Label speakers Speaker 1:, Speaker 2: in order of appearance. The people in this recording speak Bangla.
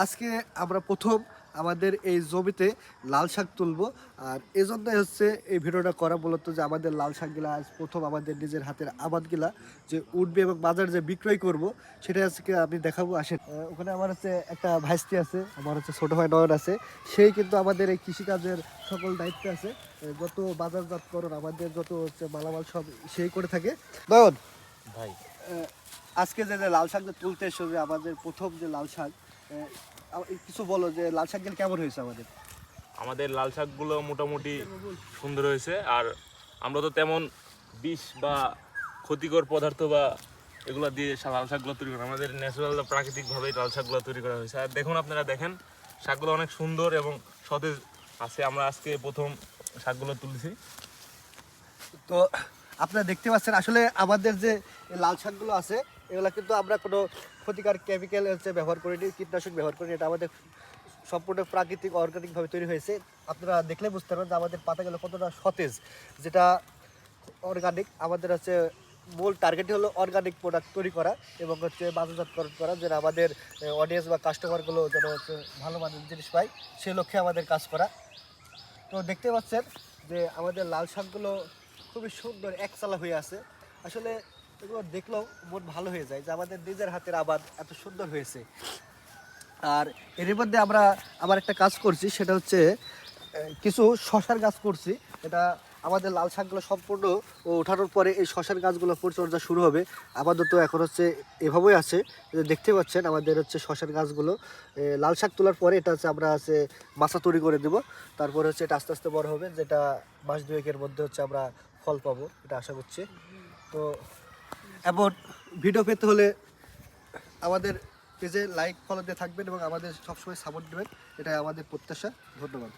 Speaker 1: আজকে আমরা প্রথম আমাদের এই জমিতে লাল শাক তুলবো। আর এই জন্যই হচ্ছে এই ভিডিওটা করা, মূলত যে আমাদের লাল শাকগুলা আজ প্রথম আমাদের নিজের হাতের আবাদগুলা যে উঠবে এবং বাজার যে বিক্রয় করব সেটা আজকে আমি দেখাবো। আসেন, ওখানে আমার হচ্ছে একটা ভাইস্তি আছে, আমার হচ্ছে ছোটো ভাই নয়ন আছে। সেই কিন্তু আমাদের এই কৃষিকাজের সকল দায়িত্ব আছে, যত বাজারজাতকরণ আমাদের যত হচ্ছে মালামাল সব সেই করে থাকে। নয়ন
Speaker 2: ভাই,
Speaker 1: আজকে যে যে লাল শাক যে তুলতে এসে যে আমাদের প্রথম যে লাল শাক, কিছু বলো যে লাল শাকগুলো কেমন হয়েছে আমাদের?
Speaker 2: আমাদের লাল শাকগুলো মোটামুটি সুন্দর হয়েছে। আর আমরা তো তেমন বিষ বা ক্ষতিকর পদার্থ বা এগুলো দিয়ে লাল শাকগুলো তৈরি করি, আমাদের ন্যাচারাল প্রাকৃতিকভাবেই লাল শাকগুলো তৈরি করা হয়েছে। আর দেখুন, আপনারা দেখেন শাকগুলো অনেক সুন্দর এবং সতেজ আছে। আমরা আজকে প্রথম শাকগুলো তুলছি।
Speaker 1: তো আপনারা দেখতে পাচ্ছেন আসলে আমাদের যে লাল শাকগুলো আছে এগুলো কিন্তু আমরা কোনো ক্ষতিকর কেমিক্যাল হচ্ছে ব্যবহার করিনি, কীটনাশক ব্যবহার করিনি। এটা আমাদের সম্পূর্ণ প্রাকৃতিক অর্গানিকভাবে তৈরি হয়েছে। আপনারা দেখলে বুঝতে পারবেন যে আমাদের পাতাগুলো কতটা সতেজ, যেটা অর্গানিক। আমাদের হচ্ছে মূল টার্গেটই হলো অর্গানিক প্রোডাক্ট তৈরি করা এবং হচ্ছে বাজারজাতকরণ করা, যেন আমাদের অডিয়েন্স বা কাস্টমারগুলো যেন হচ্ছে ভালো মানের জিনিস পায়, সে লক্ষ্যে আমাদের কাজ করা। তো দেখতে পাচ্ছেন যে আমাদের লাল শাকগুলো খুবই সুন্দর একচালা হয়ে আছে। আসলে এগুলো দেখলেও মন ভালো হয়ে যায় যে আমাদের নিজের হাতের আবাদ এত সুন্দর হয়েছে। আর এর মধ্যে আমরা আবার একটা কাজ করছি, সেটা হচ্ছে কিছু শশার গাছ করছি। এটা আমাদের লাল শাকগুলো সম্পূর্ণ ওঠানোর পরে এই শশার গাছগুলো পরিচর্যা শুরু হবে। আপাতত এখন হচ্ছে এভাবেই আছে, দেখতে পাচ্ছেন আমাদের হচ্ছে শশার গাছগুলো। লাল শাক তোলার পরে এটা হচ্ছে আমরা হচ্ছে মাচা তৈরি করে দেব। তারপরে হচ্ছে এটা আস্তে আস্তে বড় হবে, যেটা মাস দুয়েকের মধ্যে হচ্ছে আমরা ফল পাবো, এটা আশা করছি। তো এমন ভিডিও পেতে হলে আমাদের পেজে লাইক ফলো দিয়ে থাকবেন এবং আমাদের সবসময় সাপোর্ট দেবেন, এটাই আমাদের প্রত্যাশা। ধন্যবাদ।